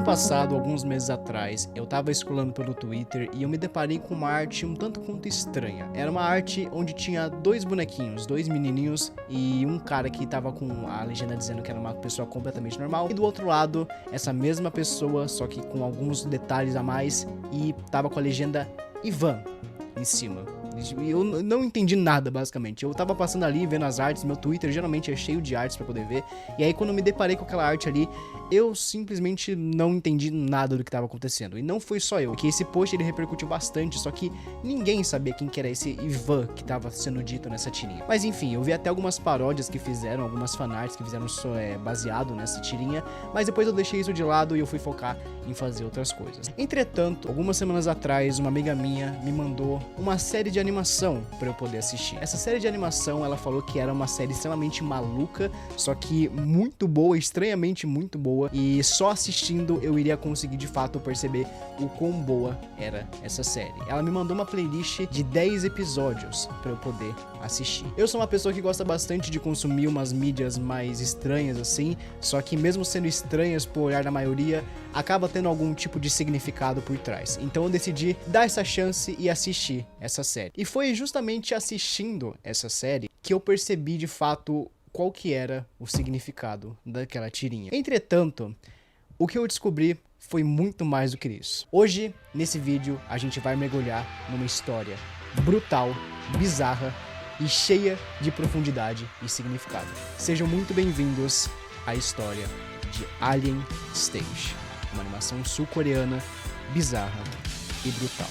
passado, alguns meses atrás, eu tava scrollando pelo Twitter e eu me deparei com uma arte um tanto quanto estranha. Era uma arte onde tinha dois bonequinhos, dois menininhos e um cara que tava com a legenda dizendo que era uma pessoa completamente normal. E do outro lado, essa mesma pessoa, só que com alguns detalhes a mais, e tava com a legenda Ivan em cima. Eu não entendi nada, basicamente. Eu tava passando ali, vendo as artes, meu Twitter geralmente é cheio de artes pra poder ver. E aí quando eu me deparei com aquela arte ali, eu simplesmente não entendi nada do que tava acontecendo. E não foi só eu, que esse post ele repercutiu bastante, só que ninguém sabia quem que era esse Ivan que tava sendo dito nessa tirinha. Mas enfim, eu vi até algumas paródias que fizeram, algumas fanarts que fizeram baseado nessa tirinha, mas depois eu deixei isso de lado e eu fui focar em fazer outras coisas. Entretanto, algumas semanas atrás, uma amiga minha me mandou uma série de animação para eu poder assistir. Essa série de animação, ela falou que era uma série extremamente maluca, só que muito boa, estranhamente muito boa, e só assistindo eu iria conseguir de fato perceber o quão boa era essa série. Ela me mandou uma playlist de 10 episódios para eu poder assistir. Eu sou uma pessoa que gosta bastante de consumir umas mídias mais estranhas assim, só que mesmo sendo estranhas por olhar da maioria, acaba tendo algum tipo de significado por trás. Então eu decidi dar essa chance e assistir essa série. E foi justamente assistindo essa série que eu percebi de fato qual que era o significado daquela tirinha. Entretanto, o que eu descobri foi muito mais do que isso. Hoje, nesse vídeo, a gente vai mergulhar numa história brutal, bizarra e cheia de profundidade e significado. Sejam muito bem-vindos à história de Alien Stage, uma animação sul-coreana bizarra e brutal.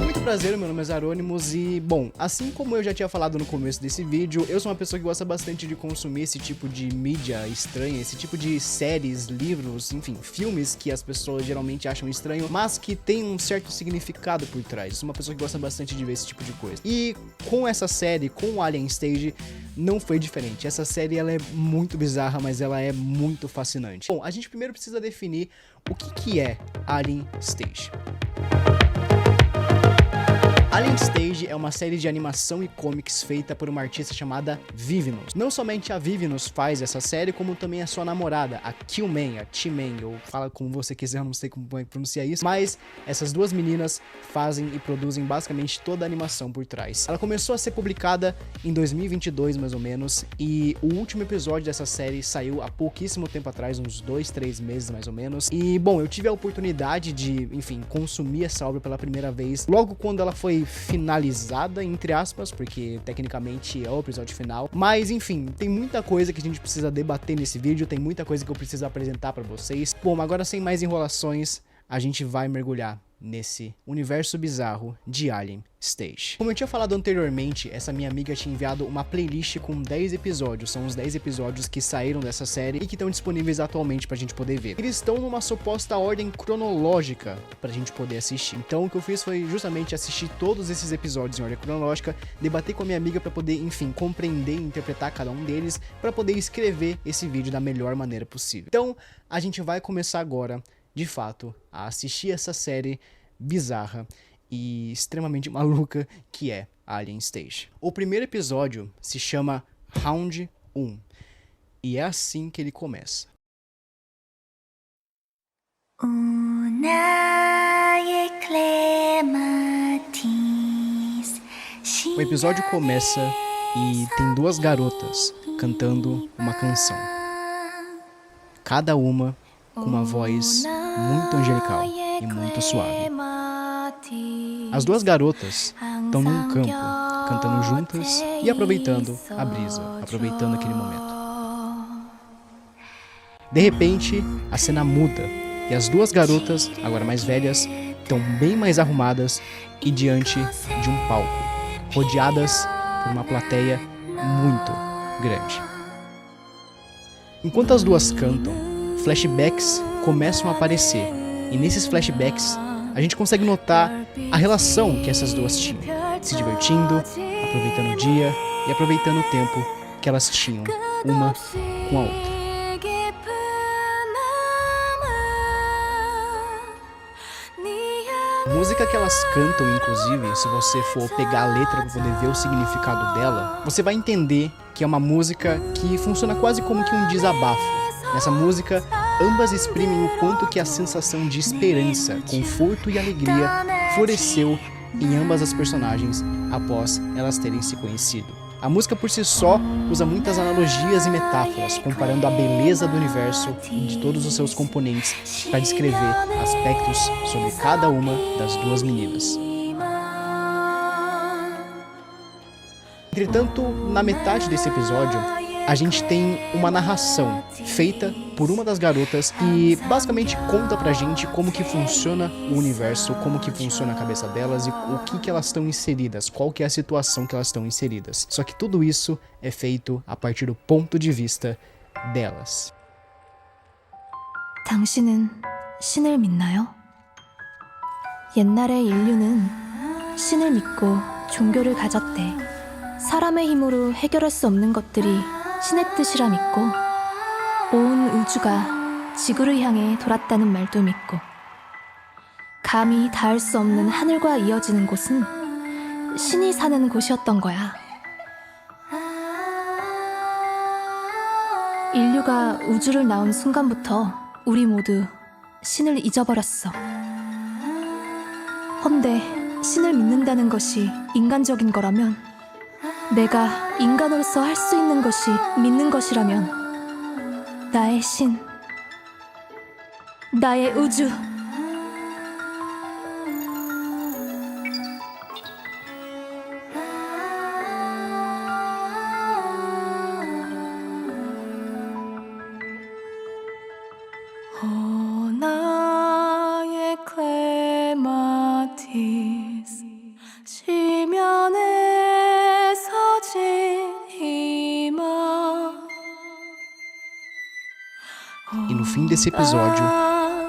Muito prazer, meu nome é Zarônimos e, bom, assim como eu já tinha falado no começo desse vídeo, eu sou uma pessoa que gosta bastante de consumir esse tipo de mídia estranha, esse tipo de séries, livros, enfim, filmes que as pessoas geralmente acham estranho, mas que tem um certo significado por trás. Eu sou uma pessoa que gosta bastante de ver esse tipo de coisa. E com essa série, com o Alien Stage, não foi diferente. Essa série ela é muito bizarra, mas ela é muito fascinante. Bom, a gente primeiro precisa definir o que é Alien Stage. Alien Stage é uma série de animação e comics feita por uma artista chamada Vivinus. Não somente a Vivinus faz essa série, como também a sua namorada, a Killman, a T-Man, ou fala como você quiser, eu não sei como pronunciar isso, mas essas duas meninas fazem e produzem basicamente toda a animação por trás. Ela começou a ser publicada em 2022, mais ou menos, e o último episódio dessa série saiu há pouquíssimo tempo atrás, uns 2, 3 meses mais ou menos, e bom, eu tive a oportunidade de, enfim, consumir essa obra pela primeira vez, logo quando ela foi finalizada, entre aspas, porque tecnicamente é o episódio final, mas enfim, tem muita coisa que a gente precisa debater nesse vídeo, tem muita coisa que eu preciso apresentar pra vocês. Bom, agora sem mais enrolações, a gente vai mergulhar nesse universo bizarro de Alien Stage. Como eu tinha falado anteriormente, essa minha amiga tinha enviado uma playlist com 10 episódios, são os 10 episódios que saíram dessa série e que estão disponíveis atualmente pra gente poder ver. Eles estão numa suposta ordem cronológica pra gente poder assistir. Então o que eu fiz foi justamente assistir todos esses episódios em ordem cronológica, debater com a minha amiga pra poder, enfim, compreender e interpretar cada um deles, pra poder escrever esse vídeo da melhor maneira possível. Então a gente vai começar agora, de fato, a assistir essa série bizarra e extremamente maluca que é Alien Stage. O primeiro episódio se chama Round 1 e é assim que ele começa. O episódio começa e tem duas garotas cantando uma canção, cada uma com uma voz muito angelical e muito suave. As duas garotas estão num campo, cantando juntas e aproveitando a brisa, aproveitando aquele momento. De repente, a cena muda e as duas garotas, agora mais velhas, estão bem mais arrumadas e diante de um palco, rodeadas por uma plateia muito grande. Enquanto as duas cantam, flashbacks começam a aparecer, e nesses flashbacks a gente consegue notar a relação que essas duas tinham, se divertindo, aproveitando o dia e aproveitando o tempo que elas tinham uma com a outra. A música que elas cantam, inclusive, se você for pegar a letra para poder ver o significado dela, você vai entender que é uma música que funciona quase como que um desabafo. Nessa música, ambas exprimem o quanto que a sensação de esperança, conforto e alegria floresceu em ambas as personagens após elas terem se conhecido. A música por si só usa muitas analogias e metáforas, comparando a beleza do universo e de todos os seus componentes para descrever aspectos sobre cada uma das duas meninas. Entretanto, na metade desse episódio, a gente tem uma narração feita por uma das garotas e basicamente conta pra gente como que funciona o universo, como que funciona a cabeça delas e o que elas estão inseridas, qual que é a situação que elas estão inseridas. Só que tudo isso é feito a partir do ponto de vista delas. 당신은 신을 믿나요? 옛날에 인류는 신을 믿고 종교를 가졌대. 사람의 힘으로 해결할 수 없는 것들이 신의 뜻이라 믿고 온 우주가 지구를 향해 돌았다는 말도 믿고 감히 닿을 수 없는 하늘과 이어지는 곳은 신이 사는 곳이었던 거야. 인류가 우주를 나온 순간부터 우리 모두 신을 잊어버렸어. 헌데 신을 믿는다는 것이 인간적인 거라면 내가 인간으로서 할 수 있는 것이 믿는 것이라면 나의 신, 나의 우주. 나의 클레마티스 지면에 서진 희망. E no fim desse episódio,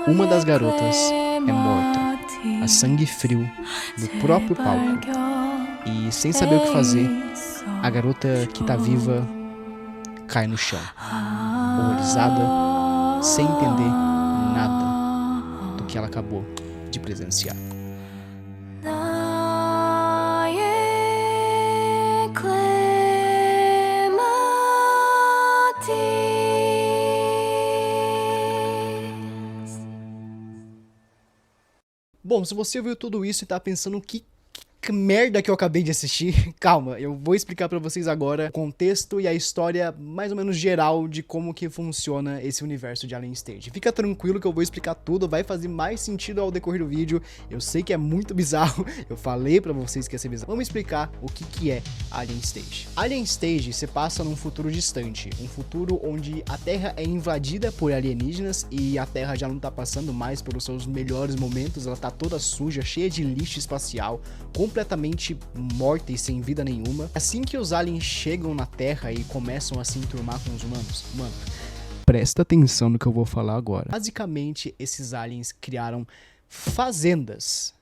uma das garotas é morta, a sangue frio, no próprio palco. E sem saber o que fazer, a garota que tá viva cai no chão, horrorizada, sem entender nada do que ela acabou de presenciar. Bom, se você viu tudo isso e tá pensando que merda que eu acabei de assistir, calma, eu vou explicar pra vocês agora o contexto e a história mais ou menos geral de como que funciona esse universo de Alien Stage. Fica tranquilo que eu vou explicar tudo, vai fazer mais sentido ao decorrer do vídeo. Eu sei que é muito bizarro, eu falei pra vocês que ia ser bizarro. Vamos explicar o que é Alien Stage. Alien Stage se passa num futuro distante, um futuro onde a Terra é invadida por alienígenas e a Terra já não tá passando mais pelos seus melhores momentos, ela tá toda suja, cheia de lixo espacial, completamente morta e sem vida nenhuma. Assim que os aliens chegam na Terra e começam a se enturmar com os humanos, mano, presta atenção no que eu vou falar agora. Basicamente, esses aliens criaram fazendas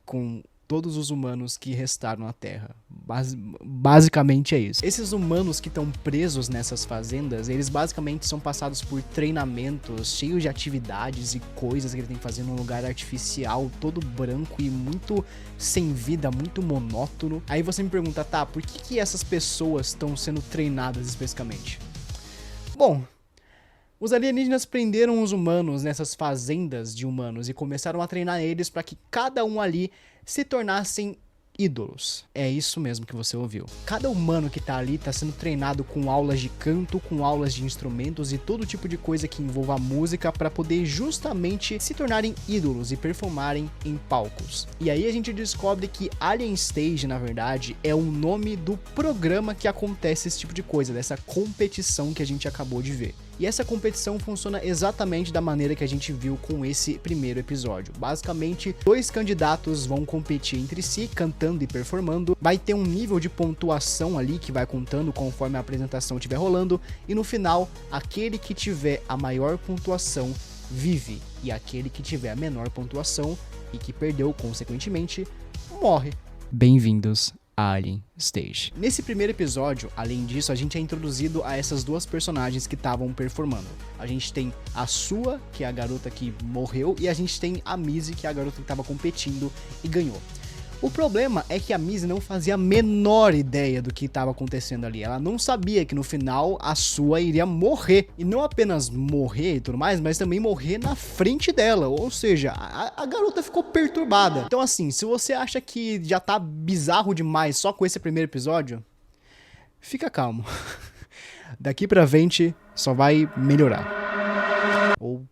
com todos os humanos que restaram na Terra. Basicamente é isso. Esses humanos que estão presos nessas fazendas, eles basicamente são passados por treinamentos cheios de atividades e coisas que eles têm que fazer num lugar artificial, todo branco e muito sem vida, muito monótono. Aí você me pergunta, tá, por que essas pessoas estão sendo treinadas especificamente? Bom, os alienígenas prenderam os humanos nessas fazendas de humanos e começaram a treinar eles para que cada um ali se tornassem ídolos. É isso mesmo que você ouviu. Cada humano que tá ali tá sendo treinado com aulas de canto, com aulas de instrumentos e todo tipo de coisa que envolva a música para poder justamente se tornarem ídolos e performarem em palcos. E aí a gente descobre que Alien Stage, na verdade, é o nome do programa que acontece esse tipo de coisa, dessa competição que a gente acabou de ver. E essa competição funciona exatamente da maneira que a gente viu com esse primeiro episódio. Basicamente, 2 candidatos vão competir entre si, cantando e performando. Vai ter um nível de pontuação ali que vai contando conforme a apresentação estiver rolando. E no final, aquele que tiver a maior pontuação vive. E aquele que tiver a menor pontuação e que perdeu, consequentemente, morre. Bem-vindos Alien Stage. Nesse primeiro episódio, além disso, a gente é introduzido a essas duas personagens que estavam performando. A gente tem a Sua, que é a garota que morreu, e a gente tem a Missy, que é a garota que estava competindo e ganhou. O problema é que a Missy não fazia a menor ideia do que estava acontecendo ali. Ela não sabia que no final a Sua iria morrer. E não apenas morrer e tudo mais, mas também morrer na frente dela. Ou seja, a garota ficou perturbada. Então assim, se você acha que já tá bizarro demais só com esse primeiro episódio, fica calmo. Daqui pra frente só vai melhorar. Ou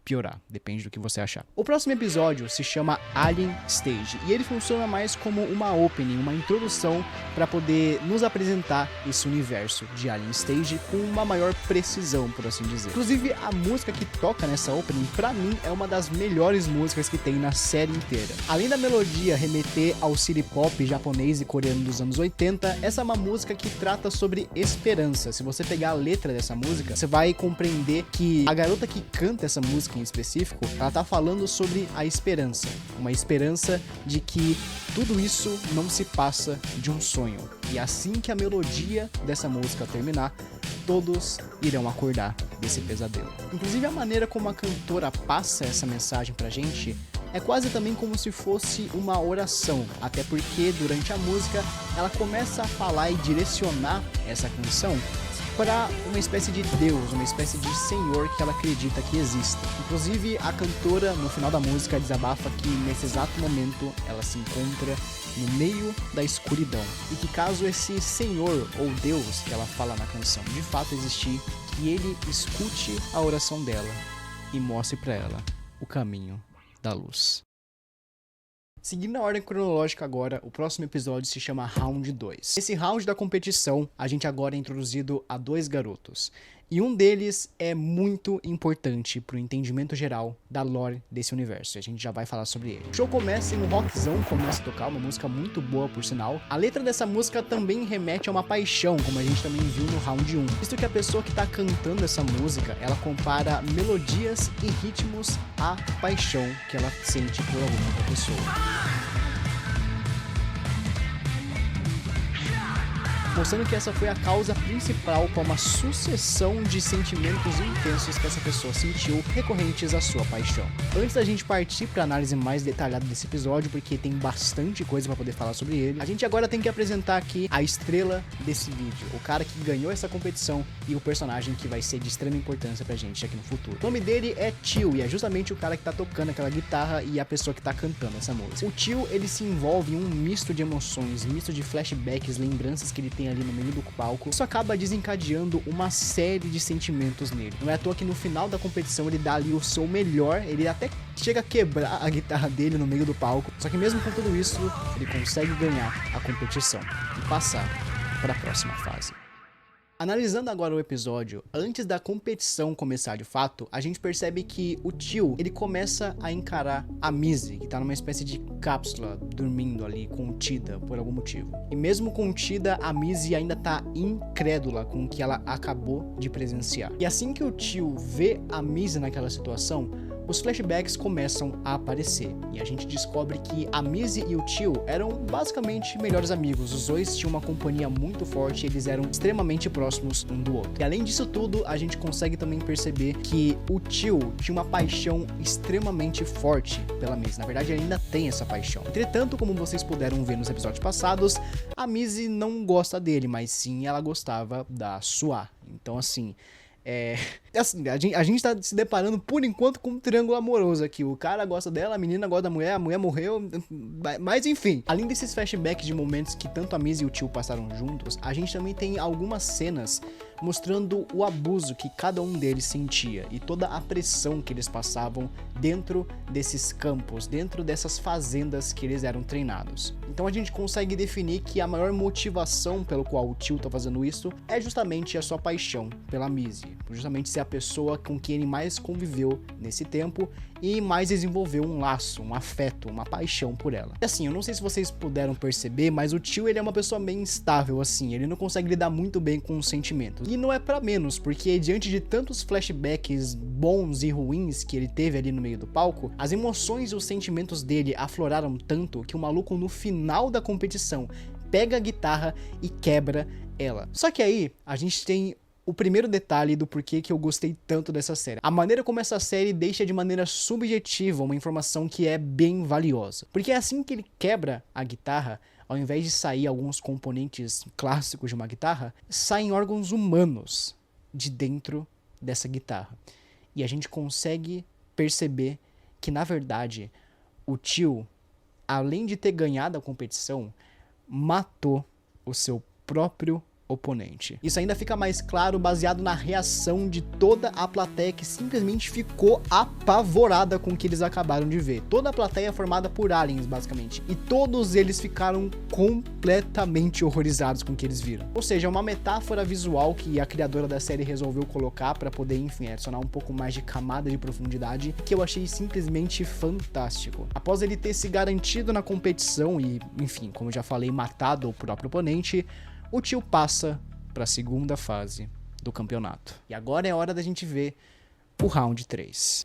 piorar, depende do que você achar. O próximo episódio se chama Alien Stage e ele funciona mais como uma opening, uma introdução para poder nos apresentar esse universo de Alien Stage com uma maior precisão, por assim dizer. Inclusive, a música que toca nessa opening, pra mim, é uma das melhores músicas que tem na série inteira. Além da melodia remeter ao city pop japonês e coreano dos anos 80, essa é uma música que trata sobre esperança. Se você pegar a letra dessa música, você vai compreender que a garota que canta essa música em específico, ela tá falando sobre a esperança. Uma esperança de que tudo isso não se passa de um sonho. E assim que a melodia dessa música terminar, todos irão acordar desse pesadelo. Inclusive, a maneira como a cantora passa essa mensagem pra gente é quase também como se fosse uma oração, até porque durante a música ela começa a falar e direcionar essa canção para uma espécie de Deus, uma espécie de Senhor que ela acredita que exista. Inclusive, a cantora, no final da música, desabafa que nesse exato momento ela se encontra no meio da escuridão. E que caso esse Senhor ou Deus que ela fala na canção de fato existir, que ele escute a oração dela e mostre para ela o caminho da luz. Seguindo a ordem cronológica agora, o próximo episódio se chama Round 2. Nesse round da competição, a gente agora é introduzido a dois garotos. E um deles é muito importante pro entendimento geral da lore desse universo. E a gente já vai falar sobre ele. O show começa em um rockzão, começa a tocar, uma música muito boa, por sinal. A letra dessa música também remete a uma paixão, como a gente também viu no round 1. Visto que a pessoa que tá cantando essa música, ela compara melodias e ritmos à paixão que ela sente por alguma outra pessoa. Mostrando que essa foi a causa principal para uma sucessão de sentimentos intensos que essa pessoa sentiu recorrentes à sua paixão. Antes da gente partir para a análise mais detalhada desse episódio, porque tem bastante coisa para poder falar sobre ele, a gente agora tem que apresentar aqui a estrela desse vídeo, o cara que ganhou essa competição e o personagem que vai ser de extrema importância pra gente aqui no futuro. O nome dele é Tio e é justamente o cara que tá tocando aquela guitarra e a pessoa que tá cantando essa música. O Tio, ele se envolve em um misto de emoções, misto de flashbacks, lembranças que ele tem ali no meio do palco. Isso acaba desencadeando uma série de sentimentos nele. Não é à toa que no final da competição ele dá ali o seu melhor, ele até chega a quebrar a guitarra dele no meio do palco. Só que mesmo com tudo isso, ele consegue ganhar a competição e passar para a próxima fase. Analisando agora o episódio, antes da competição começar de fato, a gente percebe que o Tio, ele começa a encarar a Missy, que tá numa espécie de cápsula, dormindo ali, contida por algum motivo. E mesmo contida, a Missy ainda tá incrédula com o que ela acabou de presenciar. E assim que o Tio vê a Missy naquela situação, os flashbacks começam a aparecer e a gente descobre que a Missy e o Tio eram basicamente melhores amigos. Os dois tinham uma companhia muito forte, eles eram extremamente próximos um do outro. E além disso tudo, a gente consegue também perceber que o Tio tinha uma paixão extremamente forte pela Missy. Na verdade, ele ainda tem essa paixão. Entretanto, como vocês puderam ver nos episódios passados, a Missy não gosta dele, mas sim ela gostava da Sua. Então assim, assim, a gente tá se deparando por enquanto com um triângulo amoroso aqui. O cara gosta dela, a menina gosta da mulher, a mulher morreu. Mas enfim, além desses flashbacks de momentos que tanto a Missy e o Tio passaram juntos, a gente também tem algumas cenas mostrando o abuso que cada um deles sentia e toda a pressão que eles passavam dentro desses campos, dentro dessas fazendas que eles eram treinados. Então a gente consegue definir que a maior motivação pelo qual o Tio tá fazendo isso é justamente a sua paixão pela Missy, por justamente ser a pessoa com quem ele mais conviveu nesse tempo e mais desenvolveu um laço, um afeto, uma paixão por ela. E assim, eu não sei se vocês puderam perceber, mas o Tio, ele é uma pessoa bem instável assim, ele não consegue lidar muito bem com os sentimentos. E não é pra menos, porque diante de tantos flashbacks bons e ruins que ele teve ali no meio do palco, as emoções e os sentimentos dele afloraram tanto que o maluco no final da competição, pega a guitarra e quebra ela. Só que aí a gente tem o primeiro detalhe do porquê que eu gostei tanto dessa série. A maneira como essa série deixa de maneira subjetiva uma informação que é bem valiosa. Porque é assim que ele quebra a guitarra, ao invés de sair alguns componentes clássicos de uma guitarra, saem órgãos humanos de dentro dessa guitarra. E a gente consegue perceber que, na verdade, o tio, além de ter ganhado a competição, matou o seu próprio oponente. Isso ainda fica mais claro baseado na reação de toda a plateia, que simplesmente ficou apavorada com o que eles acabaram de ver. Toda a plateia é formada por aliens, basicamente, e todos eles ficaram completamente horrorizados com o que eles viram. Ou seja, é uma metáfora visual que a criadora da série resolveu colocar para poder, enfim, adicionar um pouco mais de camada de profundidade, que eu achei simplesmente fantástico. Após ele ter se garantido na competição e, enfim, como eu já falei, matado o próprio oponente, o tio passa para a segunda fase do campeonato. E agora é hora da gente ver o round 3.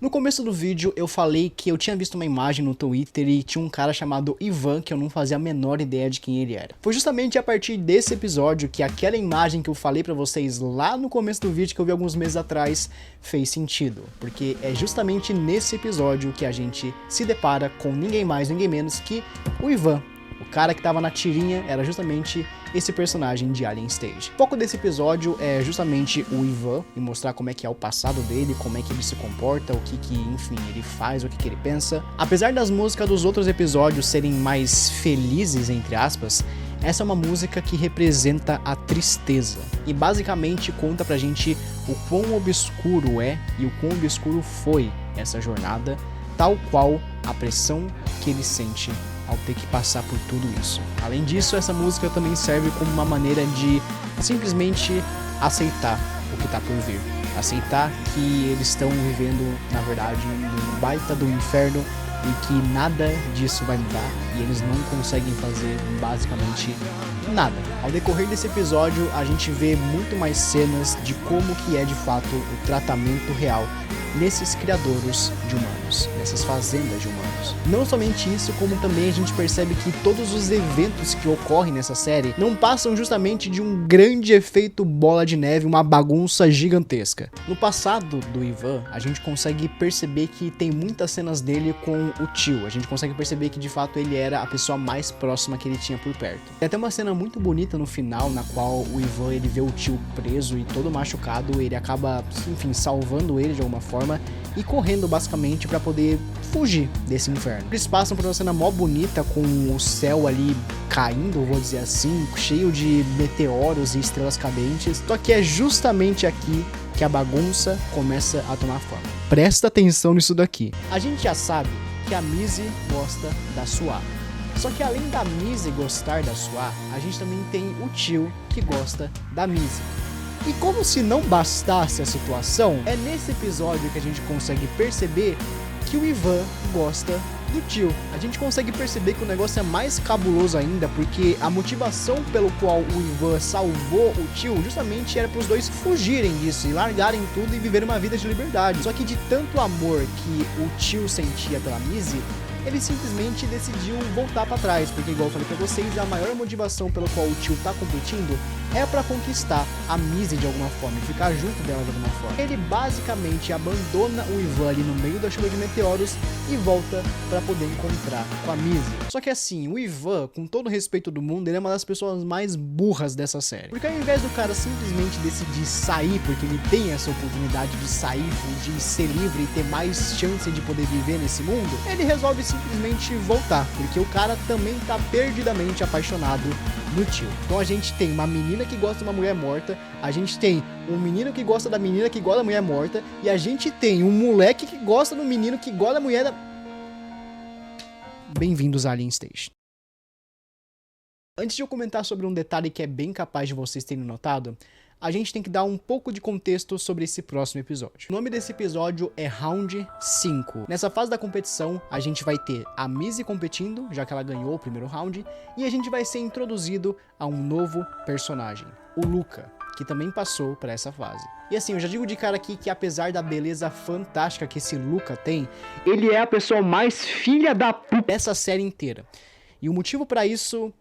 No começo do vídeo eu falei que eu tinha visto uma imagem no Twitter e tinha um cara chamado Ivan que eu não fazia a menor ideia de quem ele era. Foi justamente a partir desse episódio que aquela imagem que eu falei pra vocês lá no começo do vídeo, que eu vi alguns meses atrás, fez sentido. Porque é justamente nesse episódio que a gente se depara com ninguém mais, ninguém menos que o Ivan. O cara que tava na tirinha era justamente esse personagem de Alien Stage. O foco desse episódio é justamente o Ivan e mostrar como é que é o passado dele, como é que ele se comporta, o que enfim, ele faz, o que ele pensa. Apesar das músicas dos outros episódios serem mais felizes, entre aspas, essa é uma música que representa a tristeza e basicamente conta pra gente o quão obscuro é e o quão obscuro foi essa jornada, tal qual a pressão que ele sente ao ter que passar por tudo isso. Além disso, essa música também serve como uma maneira de simplesmente aceitar o que tá por vir. Aceitar que eles estão vivendo, na verdade, num baita do inferno e que nada disso vai mudar e eles não conseguem fazer basicamente nada. Ao decorrer desse episódio, a gente vê muito mais cenas de como que é de fato o tratamento real nesses criadouros de humanos, nessas fazendas de humanos. Não somente isso, como também a gente percebe que todos os eventos que ocorrem nessa série não passam justamente de um grande efeito bola de neve, uma bagunça gigantesca. No passado do Ivan, a gente consegue perceber que tem muitas cenas dele com o tio, a gente consegue perceber que de fato ele era a pessoa mais próxima que ele tinha por perto. Tem até uma cena muito bonita no final, na qual o Ivan ele vê o tio preso e todo machucado, ele acaba, enfim, salvando ele de alguma forma e correndo basicamente para poder fugir desse inferno. Eles passam por uma cena mó bonita com o céu ali caindo, vou dizer assim, cheio de meteoros e estrelas cadentes. Só que é justamente aqui que a bagunça começa a tomar forma. Presta atenção nisso daqui. A gente já sabe que a Missy gosta da Suá. Só que além da Missy gostar da Suá, a gente também tem o tio que gosta da Missy. E como se não bastasse a situação, é nesse episódio que a gente consegue perceber que o Ivan gosta do tio. A gente consegue perceber que o negócio é mais cabuloso ainda, porque a motivação pelo qual o Ivan salvou o tio justamente era para os dois fugirem disso e largarem tudo e viverem uma vida de liberdade. Só que de tanto amor que o tio sentia pela Missy, ele simplesmente decidiu voltar pra trás, porque igual eu falei pra vocês, a maior motivação pelo qual o tio tá competindo é pra conquistar a Missy de alguma forma, e ficar junto dela de alguma forma. Ele basicamente abandona o Ivan ali no meio da chuva de meteoros e volta pra poder encontrar com a Missy. Só que assim, o Ivan, com todo o respeito do mundo, ele é uma das pessoas mais burras dessa série. Porque ao invés do cara simplesmente decidir sair, porque ele tem essa oportunidade de sair, fugir, ser livre e ter mais chance de poder viver nesse mundo, ele resolve simplesmente voltar, porque o cara também tá perdidamente apaixonado no tio. Então a gente tem uma menina que gosta de uma mulher morta, a gente tem um menino que gosta da menina que gosta da mulher morta, e a gente tem um moleque que gosta do menino que gosta da mulher da... Bem-vindos a Alien Stage. Antes de eu comentar sobre um detalhe que é bem capaz de vocês terem notado, a gente tem que dar um pouco de contexto sobre esse próximo episódio. O nome desse episódio é Round 5. Nessa fase da competição, a gente vai ter a Missy competindo, já que ela ganhou o primeiro round, e a gente vai ser introduzido a um novo personagem, o Luca, que também passou para essa fase. E assim, eu já digo de cara aqui que apesar da beleza fantástica que esse Luca tem, ele é a pessoa mais filha da puta dessa série inteira. E o motivo pra isso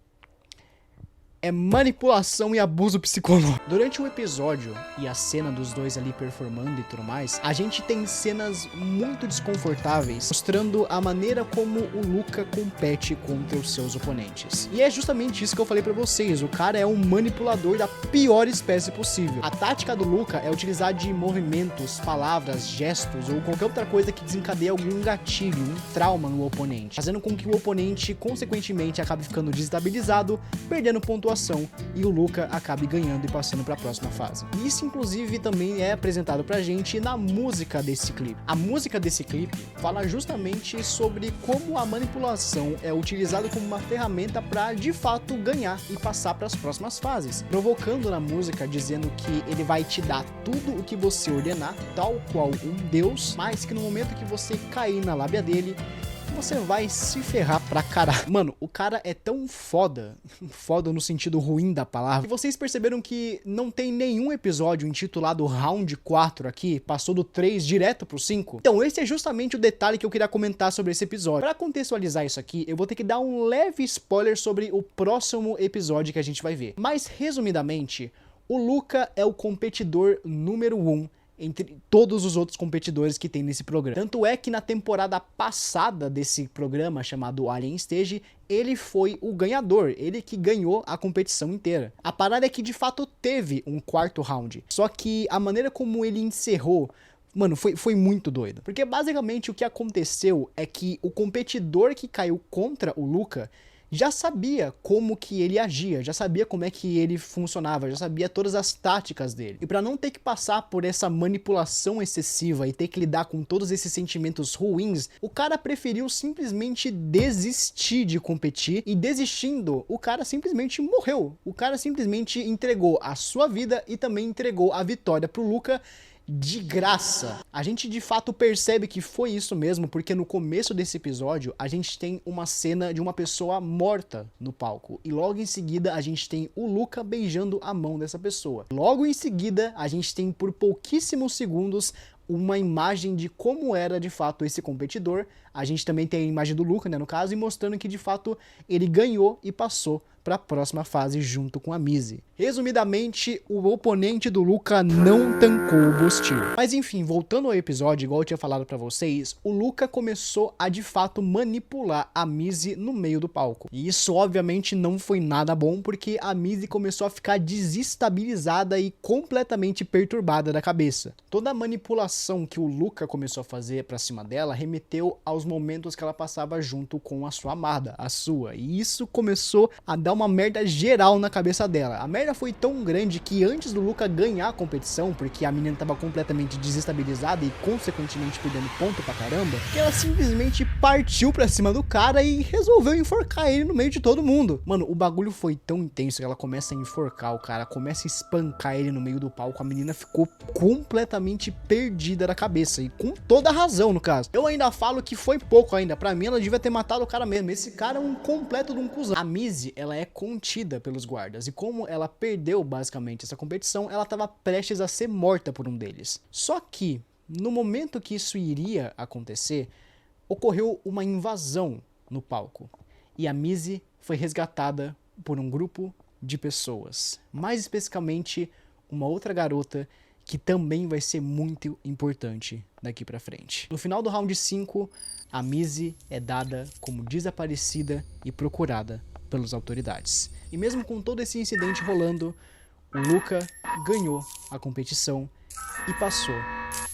é manipulação e abuso psicológico. Durante o episódio e a cena dos dois ali performando e tudo mais, a gente tem cenas muito desconfortáveis, mostrando a maneira como o Luca compete contra os seus oponentes. E é justamente isso que eu falei pra vocês, o cara é um manipulador da pior espécie possível. A tática do Luca é utilizar de movimentos, palavras, gestos ou qualquer outra coisa que desencadeie algum gatilho, um trauma no oponente, fazendo com que o oponente, consequentemente, acabe ficando desestabilizado, perdendo pontuação e o Luca acabe ganhando e passando para a próxima fase. Isso inclusive também é apresentado pra gente na música desse clipe. A música desse clipe fala justamente sobre como a manipulação é utilizada como uma ferramenta para de fato ganhar e passar para as próximas fases, provocando na música dizendo que ele vai te dar tudo o que você ordenar, tal qual um deus, mas que no momento que você cair na lábia dele, você vai se ferrar pra caralho. Mano, o cara é tão foda no sentido ruim da palavra, que vocês perceberam que não tem nenhum episódio intitulado Round 4 aqui, passou do 3 direto pro 5? Então esse é justamente o detalhe que eu queria comentar sobre esse episódio. Pra contextualizar isso aqui, eu vou ter que dar um leve spoiler sobre o próximo episódio que a gente vai ver. Mas resumidamente, o Luca é o competidor número 1 entre todos os outros competidores que tem nesse programa. Tanto é que na temporada passada desse programa, chamado Alien Stage, ele foi o ganhador, ele que ganhou a competição inteira. A parada é que de fato teve um quarto round, só que a maneira como ele encerrou, mano, foi muito doido. Porque basicamente o que aconteceu é que o competidor que caiu contra o Luca já sabia como que ele agia, já sabia como é que ele funcionava, já sabia todas as táticas dele. E para não ter que passar por essa manipulação excessiva e ter que lidar com todos esses sentimentos ruins, o cara preferiu simplesmente desistir de competir, e desistindo, o cara simplesmente morreu. O cara simplesmente entregou a sua vida e também entregou a vitória pro Luca de graça. A gente de fato percebe que foi isso mesmo, porque no começo desse episódio a gente tem uma cena de uma pessoa morta no palco, e logo em seguida a gente tem o Luca beijando a mão dessa pessoa. Logo em seguida a gente tem por pouquíssimos segundos uma imagem de como era de fato esse competidor. A gente também tem a imagem do Luca, né, no caso, e mostrando que de fato ele ganhou e passou para a próxima fase junto com a Mizzy. Resumidamente, o oponente do Luca não tancou o Bostil. Mas enfim, voltando ao episódio, igual eu tinha falado para vocês, o Luca começou a de fato manipular a Mizzy no meio do palco. E isso obviamente não foi nada bom, porque a Mizzy começou a ficar desestabilizada e completamente perturbada da cabeça. Toda a manipulação que o Luca começou a fazer para cima dela remeteu aos momentos que ela passava junto com a sua amada, a sua. E isso começou a dar uma merda geral na cabeça dela. A merda foi tão grande que antes do Luca ganhar a competição, porque a menina tava completamente desestabilizada e consequentemente perdendo ponto pra caramba, que ela simplesmente partiu pra cima do cara e resolveu enforcar ele no meio de todo mundo. Mano, o bagulho foi tão intenso que ela começa a enforcar o cara, começa a espancar ele no meio do palco. A menina ficou completamente perdida da cabeça, e com toda a razão no caso. Eu ainda falo que foi pouco ainda, pra mim ela devia ter matado o cara mesmo. Esse cara é um completo de um cuzão. A Mizzy, ela é contida pelos guardas, e como ela perdeu basicamente essa competição, ela estava prestes a ser morta por um deles. Só que, no momento que isso iria acontecer, ocorreu uma invasão no palco, e a Mizzy foi resgatada por um grupo de pessoas, mais especificamente uma outra garota que também vai ser muito importante daqui pra frente. No final do round 5, a Mizzy é dada como desaparecida e procurada pelas autoridades. E mesmo com todo esse incidente rolando, o Luca ganhou a competição e passou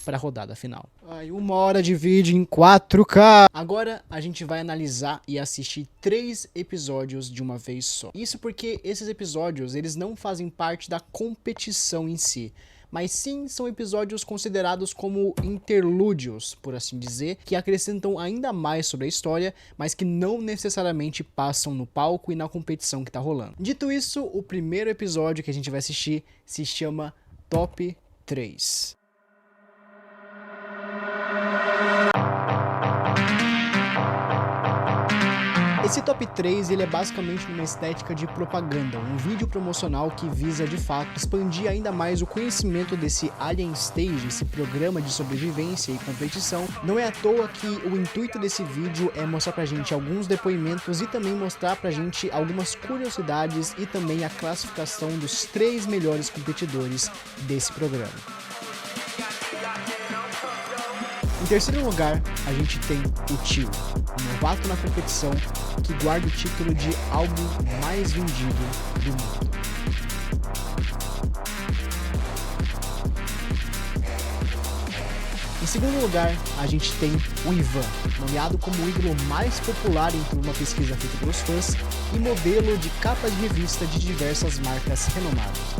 para a rodada final. Ai, 1 hora de vídeo em 4K! Agora a gente vai analisar e assistir 3 episódios de uma vez só. Isso porque esses episódios, eles não fazem parte da competição em si, mas sim são episódios considerados como interlúdios, por assim dizer, que acrescentam ainda mais sobre a história, mas que não necessariamente passam no palco e na competição que tá rolando. Dito isso, o primeiro episódio que a gente vai assistir se chama Top 3. Esse Esse top 3 ele é basicamente uma estética de propaganda, um vídeo promocional que visa de fato expandir ainda mais o conhecimento desse Alien Stage, esse programa de sobrevivência e competição. Não é à toa que o intuito desse vídeo é mostrar pra gente alguns depoimentos e também mostrar pra gente algumas curiosidades e também a classificação dos 3 melhores competidores desse programa. Em terceiro lugar, a gente tem o Tio, um novato na competição que guarda o título de álbum mais vendido do mundo. Em segundo lugar, a gente tem o Ivan, nomeado como o ídolo mais popular entre uma pesquisa feita pelos fãs e modelo de capa de revista de diversas marcas renomadas.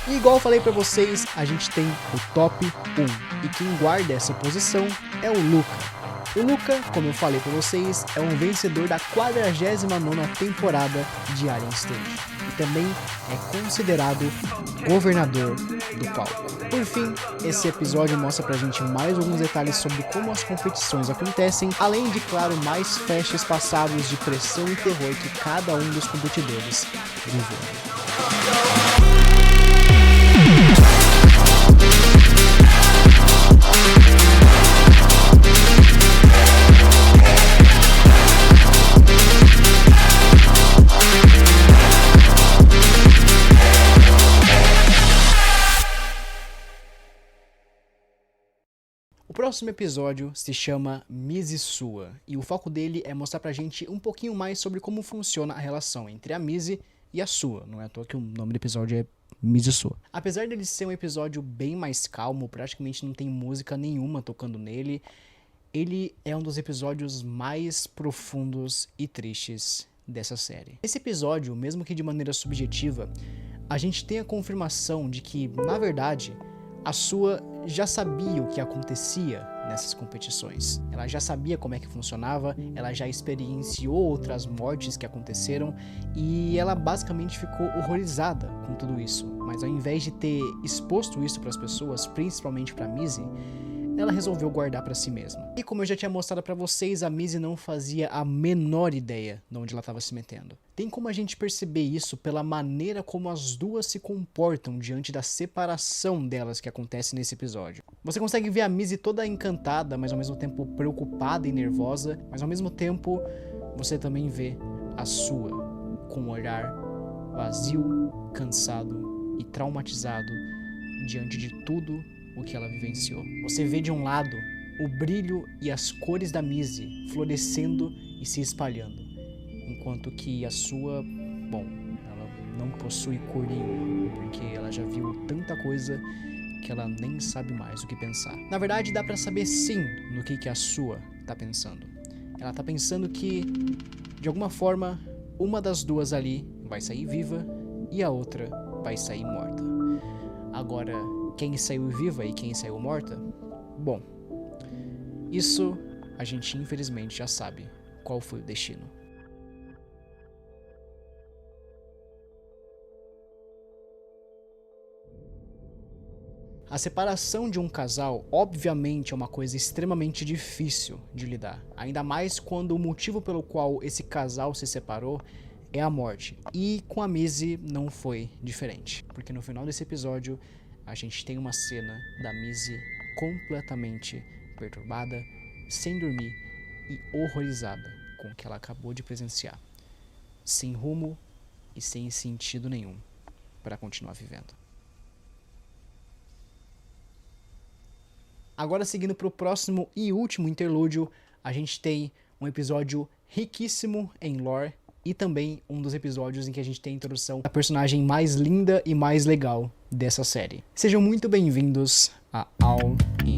E igual eu falei pra vocês, a gente tem o top 1, e quem guarda essa posição é o Luca. O Luca, como eu falei pra vocês, é um vencedor da 49ª temporada de Alien Stage, e também é considerado governador do palco. Por fim, esse episódio mostra pra gente mais alguns detalhes sobre como as competições acontecem, além de, claro, mais flashes passados de pressão e terror que cada um dos competidores viveu. O próximo episódio se chama Miz Sua, e o foco dele é mostrar pra gente um pouquinho mais sobre como funciona a relação entre a Miz e a Sua. Não é à toa que o nome do episódio é Miz Sua. Apesar dele ser um episódio bem mais calmo, praticamente não tem música nenhuma tocando nele, ele é um dos episódios mais profundos e tristes dessa série. Esse episódio, mesmo que de maneira subjetiva, a gente tem a confirmação de que, na verdade, a Sua já sabia o que acontecia nessas competições. Ela já sabia como é que funcionava, ela já experienciou outras mortes que aconteceram e ela basicamente ficou horrorizada com tudo isso. Mas ao invés de ter exposto isso para as pessoas, principalmente para Miz, ela resolveu guardar para si mesma. E como eu já tinha mostrado para vocês, a Miz não fazia a menor ideia de onde ela estava se metendo. Tem como a gente perceber isso pela maneira como as duas se comportam diante da separação delas que acontece nesse episódio. Você consegue ver a Miz toda encantada, mas ao mesmo tempo preocupada e nervosa, mas ao mesmo tempo você também vê a Sua com um olhar vazio, cansado e traumatizado diante de tudo o que ela vivenciou. Você vê de um lado o brilho e as cores da Miz florescendo e se espalhando, enquanto que a Sua, bom, ela não possui cor nenhuma, porque ela já viu tanta coisa que ela nem sabe mais o que pensar. Na verdade, dá pra saber sim no que a Sua tá pensando. Ela tá pensando que, de alguma forma, uma das duas ali vai sair viva e a outra vai sair morta. Agora, quem saiu viva e quem saiu morta? Bom, isso a gente infelizmente já sabe qual foi o destino. A separação de um casal, obviamente, é uma coisa extremamente difícil de lidar. Ainda mais quando o motivo pelo qual esse casal se separou é a morte. E com a Miz não foi diferente. Porque no final desse episódio, a gente tem uma cena da Miz completamente perturbada, sem dormir e horrorizada com o que ela acabou de presenciar. Sem rumo e sem sentido nenhum para continuar vivendo. Agora, seguindo para o próximo e último interlúdio, a gente tem um episódio riquíssimo em lore e também um dos episódios em que a gente tem a introdução da personagem mais linda e mais legal dessa série. Sejam muito bem-vindos a All In.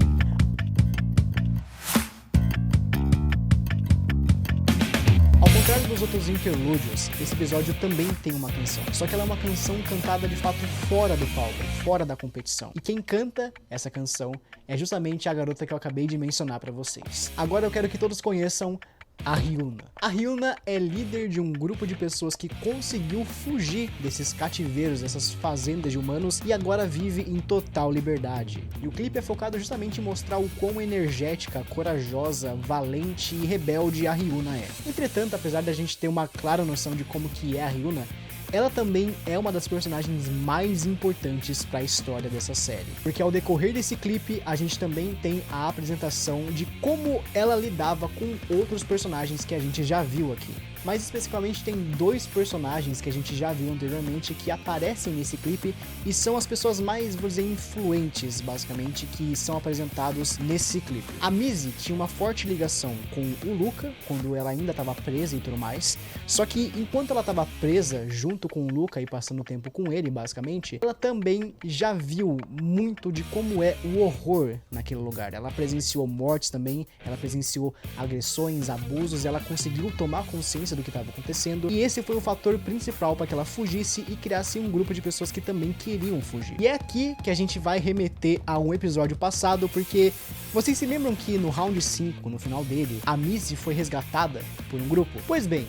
Ao contrário dos outros interlúdios, esse episódio também tem uma canção. Só que ela é uma canção cantada de fato fora do palco, fora da competição. E quem canta essa canção é justamente a garota que eu acabei de mencionar pra vocês. Agora eu quero que todos conheçam a Ryuna. A Ryuna é líder de um grupo de pessoas que conseguiu fugir desses cativeiros, dessas fazendas de humanos, e agora vive em total liberdade. E o clipe é focado justamente em mostrar o quão energética, corajosa, valente e rebelde a Ryuna é. Entretanto, apesar da gente ter uma clara noção de como que é a Ryuna, ela também é uma das personagens mais importantes para a história dessa série. Porque ao decorrer desse clipe, a gente também tem a apresentação de como ela lidava com outros personagens que a gente já viu aqui. Mais especificamente, tem 2 personagens que a gente já viu anteriormente que aparecem nesse clipe e são as pessoas mais, vou dizer, influentes, basicamente, que são apresentados nesse clipe. A Mizzy tinha uma forte ligação com o Luca, quando ela ainda estava presa e tudo mais, só que enquanto ela estava presa junto com o Luca e passando tempo com ele, basicamente, ela também já viu muito de como é o horror naquele lugar. Ela presenciou mortes também, ela presenciou agressões, abusos, ela conseguiu tomar consciência do que estava acontecendo, e esse foi o fator principal para que ela fugisse e criasse um grupo de pessoas que também queriam fugir. E é aqui que a gente vai remeter a um episódio passado, porque vocês se lembram que no round 5, no final dele, a Mizzy foi resgatada por um grupo? Pois bem,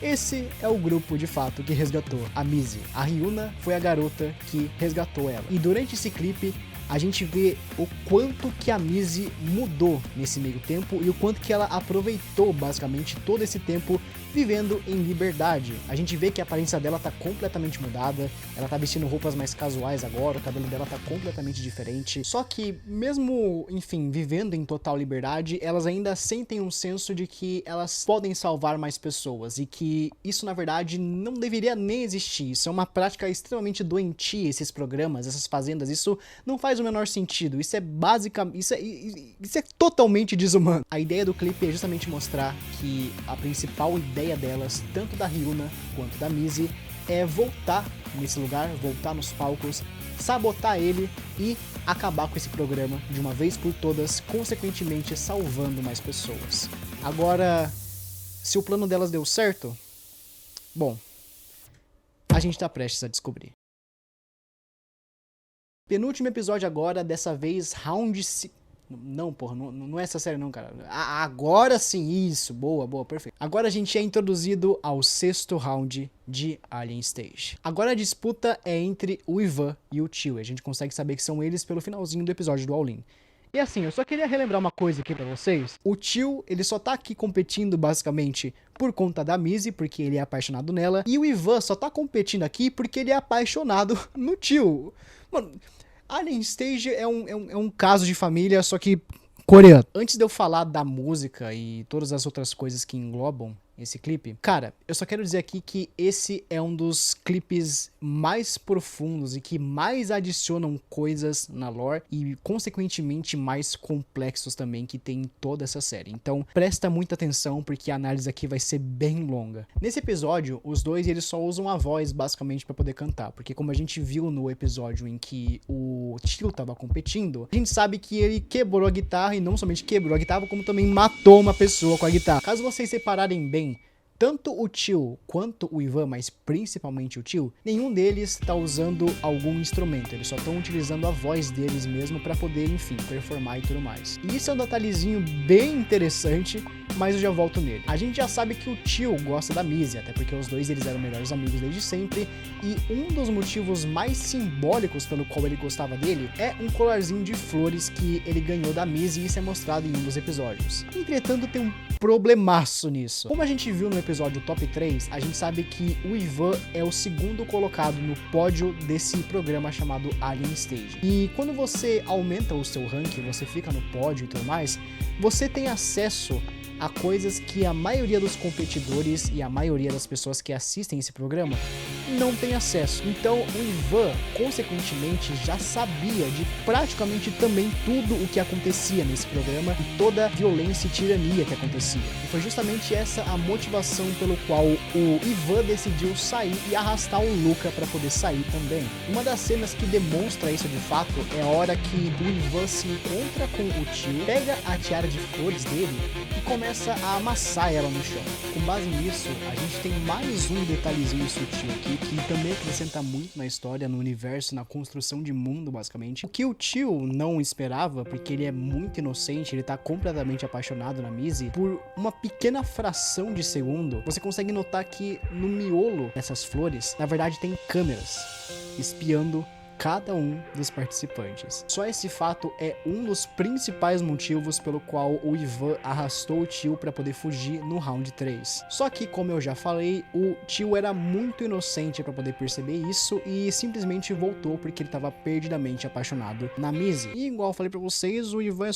esse é o grupo de fato que resgatou a Mizzy. A Ryuna foi a garota que resgatou ela. E durante esse clipe a gente vê o quanto que a Mizzy mudou nesse meio tempo e o quanto que ela aproveitou basicamente todo esse tempo vivendo em liberdade. A gente vê que a aparência dela tá completamente mudada, ela tá vestindo roupas mais casuais agora, o cabelo dela tá completamente diferente. Só que mesmo, enfim, vivendo em total liberdade, elas ainda sentem um senso de que elas podem salvar mais pessoas e que isso na verdade não deveria nem existir. Isso é uma prática extremamente doentia, esses programas, essas fazendas, isso não faz o menor sentido. Isso é basicamente, isso é totalmente desumano. A ideia do clipe é justamente mostrar que a principal ideia delas, tanto da Ryuna quanto da Mizzy, é voltar nesse lugar, voltar nos palcos, sabotar ele e acabar com esse programa de uma vez por todas, consequentemente salvando mais pessoas. Agora, se o plano delas deu certo, bom, a gente tá prestes a descobrir. Penúltimo episódio agora, dessa vez round 5. Não, porra, não é essa série não, cara. Agora sim, isso, boa, perfeito. Agora a gente é introduzido ao 6º round de Alien Stage. Agora a disputa é entre o Ivan e o Tio, a gente consegue saber que são eles pelo finalzinho do episódio do All-In. E assim, eu só queria relembrar uma coisa aqui pra vocês. O Tio, ele só tá aqui competindo basicamente por conta da Mizzy, porque ele é apaixonado nela. E o Ivan só tá competindo aqui porque ele é apaixonado no Tio. Mano, Alien Stage é um caso de família, só que coreano. Antes de eu falar da música e todas as outras coisas que englobam esse clipe, cara, eu só quero dizer aqui que esse é um dos clipes mais profundos e que mais adicionam coisas na lore e, consequentemente, mais complexos também que tem em toda essa série. Então, presta muita atenção porque a análise aqui vai ser bem longa. Nesse episódio, os dois eles só usam a voz, basicamente, pra poder cantar, porque como a gente viu no episódio em que o Tio tava competindo, a gente sabe que ele quebrou a guitarra e não somente quebrou a guitarra, como também matou uma pessoa com a guitarra. Caso vocês separarem bem, tanto o Tio quanto o Ivan, mas principalmente o Tio, nenhum deles tá usando algum instrumento, eles só estão utilizando a voz deles mesmo para poder, enfim, performar e tudo mais. E isso é um detalhezinho bem interessante, mas eu já volto nele. A gente já sabe que o Tio gosta da Mizzy, até porque os dois eles eram melhores amigos desde sempre, e um dos motivos mais simbólicos pelo qual ele gostava dele é um colarzinho de flores que ele ganhou da Mizzy, e isso é mostrado em um dos episódios. Entretanto, tem um problemaço nisso. Como a gente viu no episódio Top 3, a gente sabe que o Ivan é o 2º colocado no pódio desse programa chamado Alien Stage. E quando você aumenta o seu ranking, você fica no pódio e tudo mais, você tem acesso a coisas que a maioria dos competidores e a maioria das pessoas que assistem esse programa não tem acesso. Então o Ivan, consequentemente, já sabia de praticamente também tudo o que acontecia nesse programa e toda a violência e tirania que acontecia. E foi justamente essa a motivação pelo qual o Ivan decidiu sair e arrastar o Luca para poder sair também. Uma das cenas que demonstra isso de fato é a hora que o Ivan se encontra com o Tio, pega a tiara de flores dele e começa a amassar ela no chão. Com base nisso, a gente tem mais um detalhezinho sutil aqui que também acrescenta muito na história, no universo, na construção de mundo, basicamente. O que o tio não esperava, porque ele é muito inocente, ele tá completamente apaixonado na Missy, por uma pequena fração de segundo, você consegue notar que no miolo dessas flores, na verdade tem câmeras espiando cada um dos participantes. Só esse fato é um dos principais motivos pelo qual o Ivan arrastou o tio para poder fugir no round 3. Só que, como eu já falei, o tio era muito inocente para poder perceber isso e simplesmente voltou porque ele estava perdidamente apaixonado na Missy. E igual eu falei para vocês, o Ivan é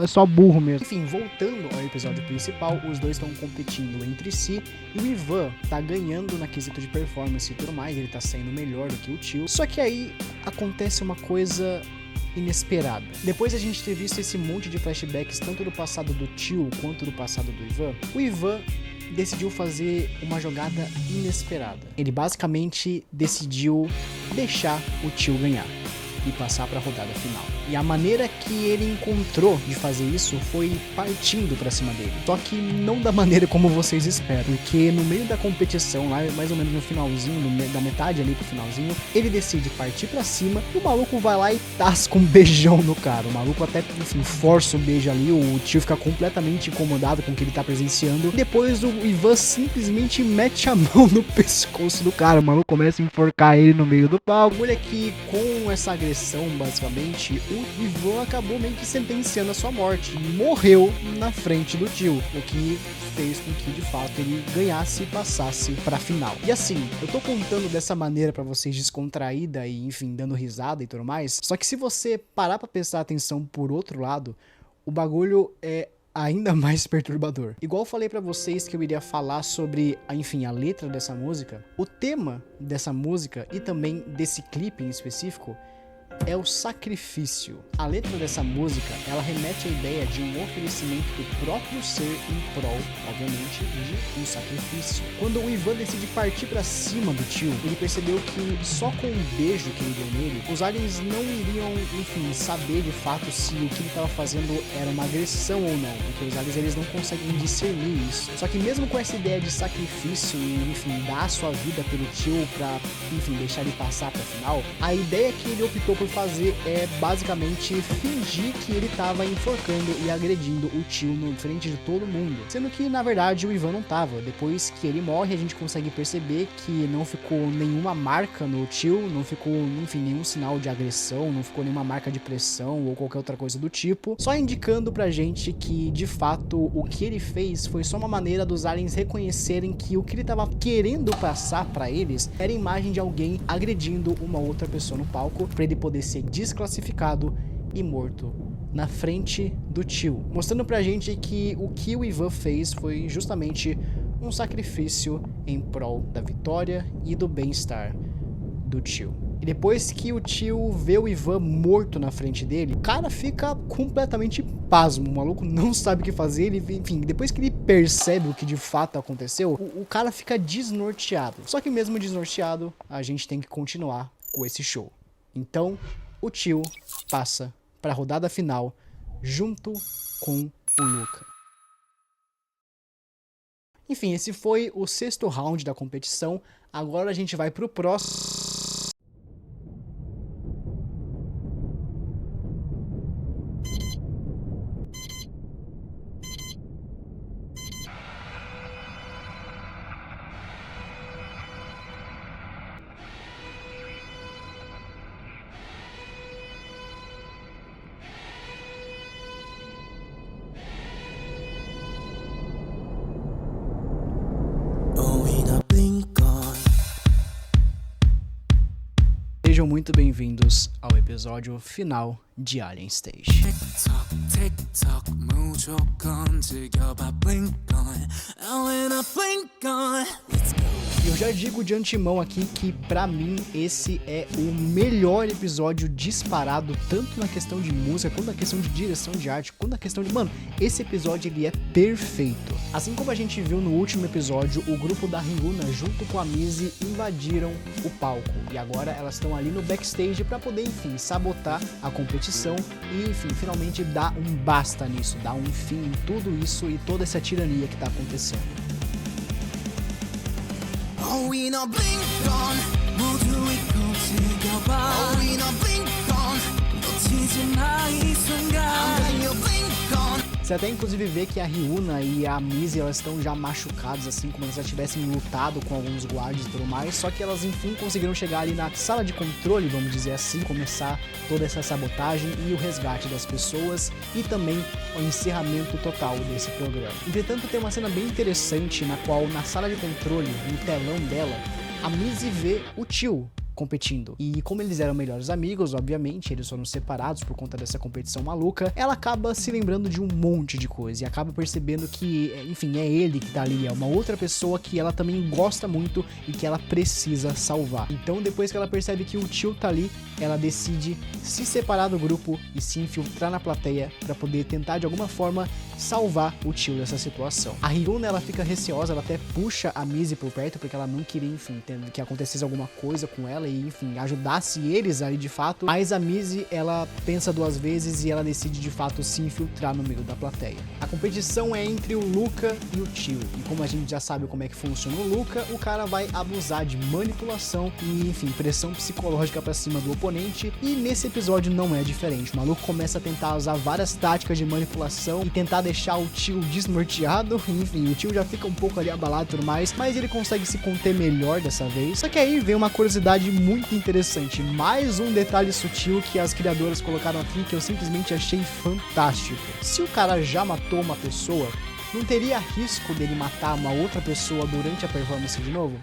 só burro mesmo. Enfim, voltando ao episódio principal, os dois estão competindo entre si e o Ivan tá ganhando na quesito de performance e tudo mais, ele tá saindo melhor do que o tio. Só que aí acontece uma coisa inesperada. Depois de a gente ter visto esse monte de flashbacks, tanto do passado do tio quanto do passado do Ivan, o Ivan decidiu fazer uma jogada inesperada. Ele basicamente decidiu deixar o tio ganhar e passar para a rodada final. E a maneira que ele encontrou de fazer isso foi partindo para cima dele. Só que não da maneira como vocês esperam, porque no meio da competição, lá mais ou menos no finalzinho, da metade ali pro finalzinho, ele decide partir para cima e o maluco vai lá e tasca um beijão no cara. O maluco até, enfim, força o beijo ali, o tio fica completamente incomodado com o que ele tá presenciando. Depois o Ivan simplesmente mete a mão no pescoço do cara, o maluco começa a enforcar ele no meio do palco. Olha que com essa agressão, basicamente, o Ivan acabou meio que sentenciando a sua morte. Morreu na frente do tio, o que fez com que de fato ele ganhasse e passasse pra final. E assim, eu tô contando dessa maneira pra vocês, descontraída e enfim, dando risada e tudo mais, só que se você parar pra prestar atenção por outro lado, o bagulho é ainda mais perturbador. Igual eu falei pra vocês que eu iria falar sobre, enfim, a letra dessa música, o tema dessa música e também desse clipe em específico é o sacrifício. A letra dessa música, ela remete à ideia de um oferecimento do próprio ser em prol, obviamente, de um sacrifício. Quando o Ivan decide partir pra cima do tio, ele percebeu que só com o beijo que ele deu nele, os aliens não iriam, enfim, saber de fato se o que ele estava fazendo era uma agressão ou não, porque os aliens eles não conseguem discernir isso. Só que mesmo com essa ideia de sacrifício e, enfim, dar a sua vida pelo tio pra, enfim, deixar ele passar pra final, a ideia que ele optou por fazer é basicamente fingir que ele tava enforcando e agredindo o tio na frente de todo mundo, sendo que na verdade o Ivan não tava. Depois que ele morre, a gente consegue perceber que não ficou nenhuma marca no tio, não ficou, enfim, nenhum sinal de agressão, não ficou nenhuma marca de pressão ou qualquer outra coisa do tipo, só indicando pra gente que de fato o que ele fez foi só uma maneira dos aliens reconhecerem que o que ele tava querendo passar pra eles era a imagem de alguém agredindo uma outra pessoa no palco, pra ele poder ser desclassificado e morto na frente do tio, mostrando pra gente que o Ivan fez foi justamente um sacrifício em prol da vitória e do bem-estar do tio. E depois que o tio vê o Ivan morto na frente dele, o cara fica completamente pasmo, o maluco não sabe o que fazer, ele, enfim, depois que ele percebe o que de fato aconteceu, o cara fica desnorteado. Só que mesmo desnorteado, a gente tem que continuar com esse show. Então, o tio passa para a rodada final junto com o Luca. Enfim, esse foi o 6º round da competição. Agora a gente vai pro próximo. Sejam muito bem-vindos ao episódio final de Alien Stage. E eu já digo de antemão aqui que pra mim esse é o melhor episódio disparado, tanto na questão de música, quanto na questão de direção de arte, quanto na questão de... Mano, esse episódio ele é perfeito. Assim como a gente viu no último episódio, o grupo da Ryuna junto com a Missy invadiram o palco. E agora elas estão ali no backstage pra poder, enfim, sabotar a competição e, enfim, finalmente dar um basta nisso, dar um fim em tudo isso e toda essa tirania que tá acontecendo. Você até inclusive vê que a Ryuna e a Mizzy, elas estão já machucadas, assim como se elas tivessem lutado com alguns guardas e tudo mais, só que elas enfim conseguiram chegar ali na sala de controle, vamos dizer assim, começar toda essa sabotagem e o resgate das pessoas e também o encerramento total desse programa. Entretanto, tem uma cena bem interessante na qual, na sala de controle, no telão dela, a Mizzy vê o tio competindo. E como eles eram melhores amigos, obviamente, eles foram separados por conta dessa competição maluca, ela acaba se lembrando de um monte de coisa e acaba percebendo que, enfim, é ele que tá ali, é uma outra pessoa que ela também gosta muito e que ela precisa salvar. Então, depois que ela percebe que o tio tá ali, ela decide se separar do grupo e se infiltrar na plateia para poder tentar de alguma forma salvar o tio dessa situação. A Ryuna, ela fica receosa, ela até puxa a Mizzy por perto porque ela não queria, enfim, que acontecesse alguma coisa com ela e, enfim, ajudasse eles ali de fato, mas a Mizzy, ela pensa duas vezes e ela decide de fato se infiltrar no meio da plateia. A competição é entre o Luca e o tio, e como a gente já sabe como é que funciona o Luca, o cara vai abusar de manipulação e, enfim, pressão psicológica pra cima do oponente, e nesse episódio não é diferente. O maluco começa a tentar usar várias táticas de manipulação e tentar deixar o tio desnorteado, enfim, o tio já fica um pouco ali abalado e tudo mais, mas ele consegue se conter melhor dessa vez. Só que aí vem uma curiosidade muito interessante, mais um detalhe sutil que as criadoras colocaram aqui que eu simplesmente achei fantástico. Se o cara já matou uma pessoa, não teria risco dele matar uma outra pessoa durante a performance de novo?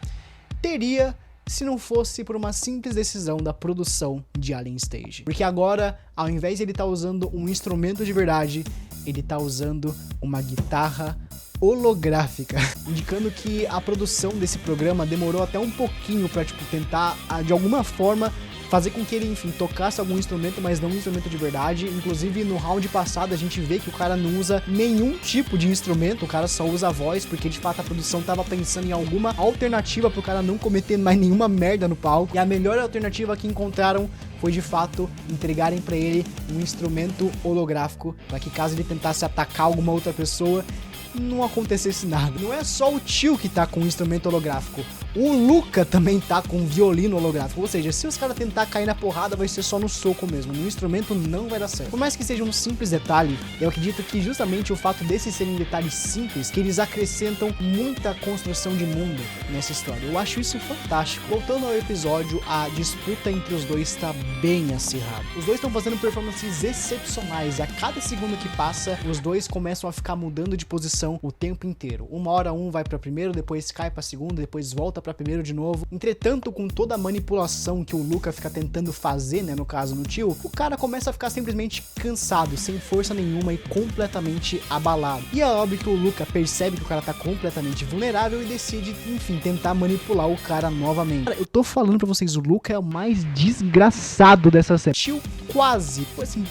Teria, se não fosse por uma simples decisão da produção de Alien Stage. Porque agora, ao invés de ele estar usando um instrumento de verdade, ele tá usando uma guitarra holográfica, indicando que a produção desse programa demorou até um pouquinho pra, tipo, tentar, de alguma forma, fazer com que ele, enfim, tocasse algum instrumento, mas não um instrumento de verdade. Inclusive, no round passado, a gente vê que o cara não usa nenhum tipo de instrumento, o cara só usa a voz, porque, de fato, a produção tava pensando em alguma alternativa pro cara não cometer mais nenhuma merda no palco, e a melhor alternativa que encontraram foi, de fato, entregarem pra ele um instrumento holográfico, para que caso ele tentasse atacar alguma outra pessoa, não acontecesse nada. Não é só o tio que tá com um instrumento holográfico, o Luca também tá com um violino holográfico, ou seja, se os caras tentar cair na porrada vai ser só no soco mesmo, no instrumento não vai dar certo. Por mais que seja um simples detalhe, eu acredito que justamente o fato desses serem detalhes simples, que eles acrescentam muita construção de mundo nessa história. Eu acho isso fantástico. Voltando ao episódio, a disputa entre os dois tá bem acirrada. Os dois estão fazendo performances excepcionais e a cada segundo que passa, os dois começam a ficar mudando de posição o tempo inteiro. Uma hora um vai pra primeiro, depois cai pra segundo, depois volta pra primeiro de novo. Entretanto, com toda a manipulação que o Luca fica tentando fazer, né, no caso no tio, o cara começa a ficar simplesmente cansado, sem força nenhuma e completamente abalado. E é óbvio que o Luca percebe que o cara tá completamente vulnerável e decide, enfim, tentar manipular o cara novamente. Cara, eu tô falando pra vocês, o Luca é o mais desgraçado dessa série. O tio quase, assim,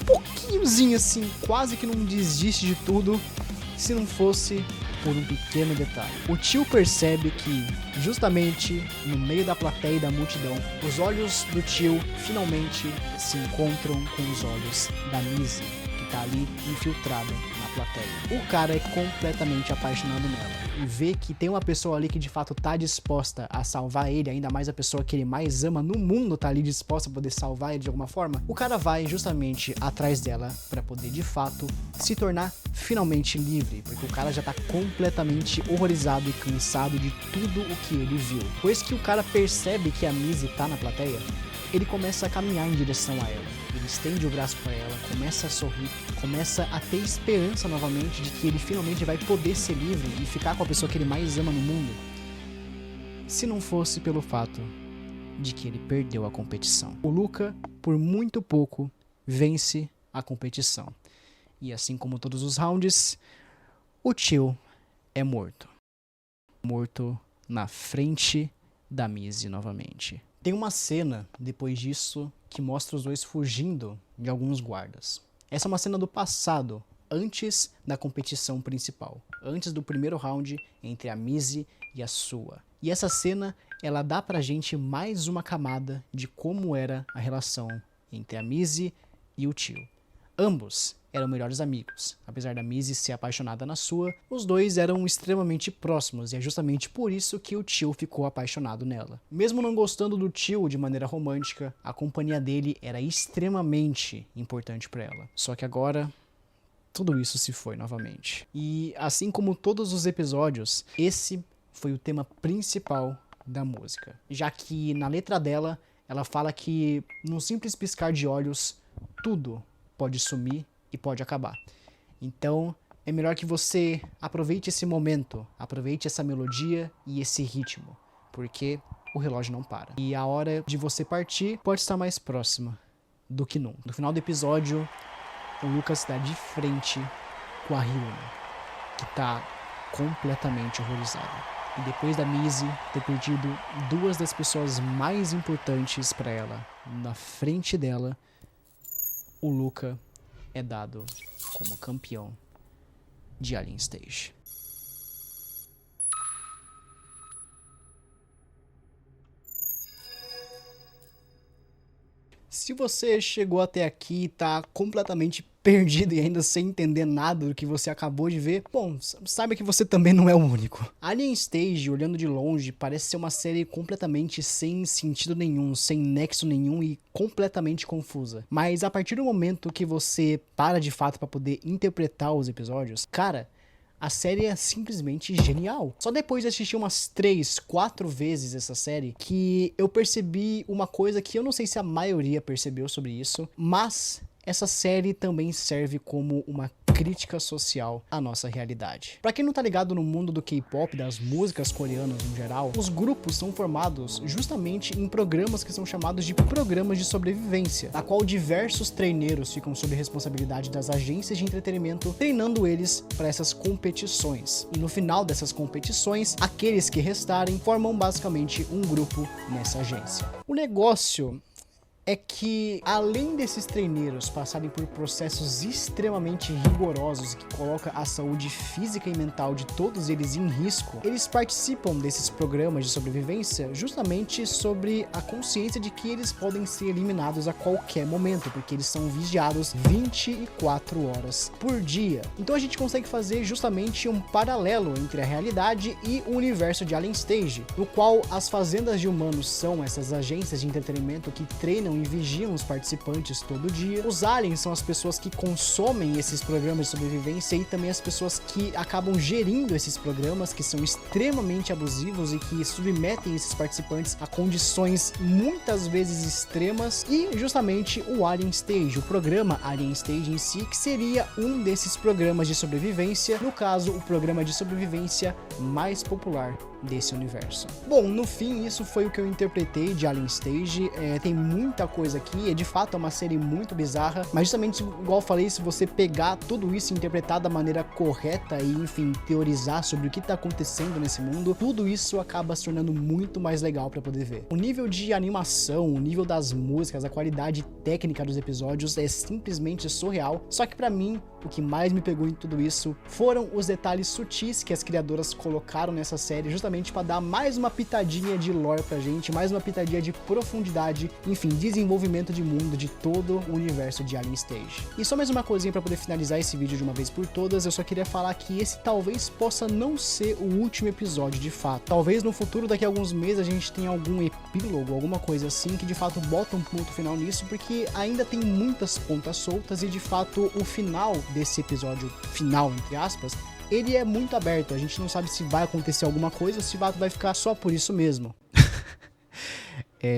um pouquinhozinho assim, quase que não desiste de tudo, se não fosse por um pequeno detalhe. O tio percebe que, justamente no meio da plateia e da multidão, os olhos do tio finalmente se encontram com os olhos da Mizzy, que tá ali infiltrada na plateia. O cara é completamente apaixonado nela e vê que tem uma pessoa ali que de fato tá disposta a salvar ele, ainda mais a pessoa que ele mais ama no mundo tá ali disposta a poder salvar ele de alguma forma. O cara vai justamente atrás dela pra poder de fato se tornar finalmente livre, porque o cara já tá completamente horrorizado e cansado de tudo o que ele viu. Depois que o cara percebe que a Mizzy tá na plateia, ele começa a caminhar em direção a ela. Ele estende o braço para ela, começa a sorrir, começa a ter esperança novamente de que ele finalmente vai poder ser livre e ficar com a pessoa que ele mais ama no mundo. Se não fosse pelo fato de que ele perdeu a competição. O Luca, por muito pouco, vence a competição. E assim como todos os rounds, o tio é morto. Morto na frente da Mizzy novamente. Tem uma cena, depois disso, que mostra os dois fugindo de alguns guardas. Essa é uma cena do passado, antes da competição principal. Antes do primeiro round entre a Mizzy e a Sua. E essa cena, ela dá pra gente mais uma camada de como era a relação entre a Mizzy e o tio. Ambos eram melhores amigos. Apesar da Mizzy ser apaixonada na Sua, os dois eram extremamente próximos e é justamente por isso que o tio ficou apaixonado nela. Mesmo não gostando do tio de maneira romântica, a companhia dele era extremamente importante para ela. Só que agora tudo isso se foi novamente. E assim como todos os episódios, esse foi o tema principal da música. Já que na letra dela, ela fala que num simples piscar de olhos, tudo pode sumir e pode acabar. Então, é melhor que você aproveite esse momento, aproveite essa melodia e esse ritmo, porque o relógio não para. E a hora de você partir pode estar mais próxima do que nunca. No final do episódio, o Lucas está de frente com a Hyuna, que está completamente horrorizada. E depois da Mizzy ter perdido duas das pessoas mais importantes para ela na frente dela, o Luca é dado como campeão de Alien Stage. Se você chegou até aqui e tá completamente perdido e ainda sem entender nada do que você acabou de ver, bom, saiba que você também não é o único. Alien Stage, olhando de longe, parece ser uma série completamente sem sentido nenhum, sem nexo nenhum e completamente confusa. Mas a partir do momento que você para de fato para poder interpretar os episódios, cara, a série é simplesmente genial. Só depois de assistir umas 3, 4 vezes essa série que eu percebi uma coisa que eu não sei se a maioria percebeu sobre isso, mas essa série também serve como uma crítica social à nossa realidade. Pra quem não tá ligado no mundo do K-pop, das músicas coreanas no geral, os grupos são formados justamente em programas que são chamados de programas de sobrevivência, na qual diversos treineiros ficam sob responsabilidade das agências de entretenimento, treinando eles para essas competições. E no final dessas competições, aqueles que restarem formam basicamente um grupo nessa agência. O negócio é que, além desses treineiros passarem por processos extremamente rigorosos que colocam a saúde física e mental de todos eles em risco, eles participam desses programas de sobrevivência justamente sobre a consciência de que eles podem ser eliminados a qualquer momento, porque eles são vigiados 24 horas por dia. Então a gente consegue fazer justamente um paralelo entre a realidade e o universo de Alien Stage, no qual as fazendas de humanos são essas agências de entretenimento que treinam e vigiam os participantes todo dia. Os aliens são as pessoas que consomem esses programas de sobrevivência e também as pessoas que acabam gerindo esses programas, que são extremamente abusivos e que submetem esses participantes a condições muitas vezes extremas, e justamente o Alien Stage, o programa Alien Stage em si, que seria um desses programas de sobrevivência, no caso, o programa de sobrevivência mais popular desse universo. Bom, no fim, isso foi o que eu interpretei de Alien Stage. Tem muita coisa aqui, de fato é uma série muito bizarra, mas justamente, igual eu falei, se você pegar tudo isso e interpretar da maneira correta e, enfim, teorizar sobre o que tá acontecendo nesse mundo, tudo isso acaba se tornando muito mais legal pra poder ver. O nível de animação, o nível das músicas, a qualidade técnica dos episódios é simplesmente surreal, só que pra mim, o que mais me pegou em tudo isso foram os detalhes sutis que as criadoras colocaram nessa série, justamente para dar mais uma pitadinha de lore pra gente, mais uma pitadinha de profundidade, enfim, desenvolvimento de mundo de todo o universo de Alien Stage. E só mais uma coisinha para poder finalizar esse vídeo de uma vez por todas, eu só queria falar que esse talvez possa não ser o último episódio de fato. Talvez no futuro, daqui a alguns meses, a gente tenha algum epílogo, alguma coisa assim, que de fato bota um ponto final nisso, porque ainda tem muitas pontas soltas e de fato o final desse episódio final, entre aspas, ele é muito aberto. A gente não sabe se vai acontecer alguma coisa ou se vai ficar só por isso mesmo.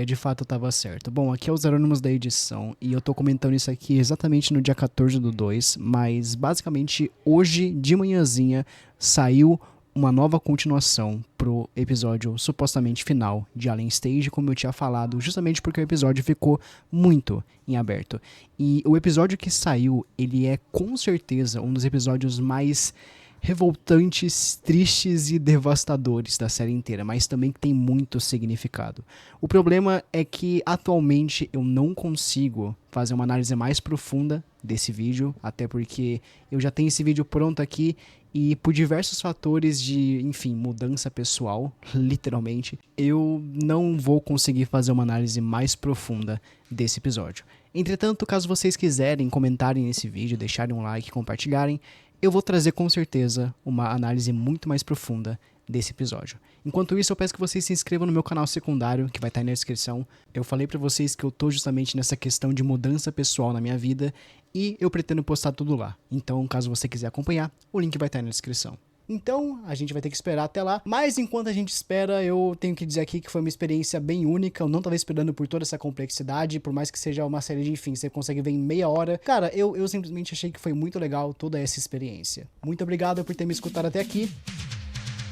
De fato eu tava certo. Bom, aqui é os anônimos da edição e eu tô comentando isso aqui exatamente no dia 14/2, mas basicamente hoje de manhãzinha saiu uma nova continuação pro episódio supostamente final de Alien Stage, como eu tinha falado, justamente porque o episódio ficou muito em aberto. E o episódio que saiu, ele é com certeza um dos episódios mais revoltantes, tristes e devastadores da série inteira, mas também que tem muito significado. O problema é que atualmente eu não consigo fazer uma análise mais profunda desse vídeo, até porque eu já tenho esse vídeo pronto aqui E por diversos fatores de, enfim, mudança pessoal, literalmente, eu não vou conseguir fazer uma análise mais profunda desse episódio. Entretanto, caso vocês quiserem comentarem nesse vídeo, deixarem um like, compartilharem, eu vou trazer com certeza uma análise muito mais profunda desse episódio. Enquanto isso, eu peço que vocês se inscrevam no meu canal secundário, que vai estar aí na descrição. Eu falei pra vocês que eu tô justamente nessa questão de mudança pessoal na minha vida e eu pretendo postar tudo lá. Então, caso você quiser acompanhar, o link vai estar aí na descrição. Então, a gente vai ter que esperar até lá. Mas enquanto a gente espera, eu tenho que dizer aqui que foi uma experiência bem única. Eu não tava esperando por toda essa complexidade, por mais que seja uma série de, enfim, você consegue ver em meia hora. Cara, eu simplesmente achei que foi muito legal toda essa experiência. Muito obrigado por ter me escutado até aqui.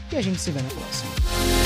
E a gente se vê na próxima.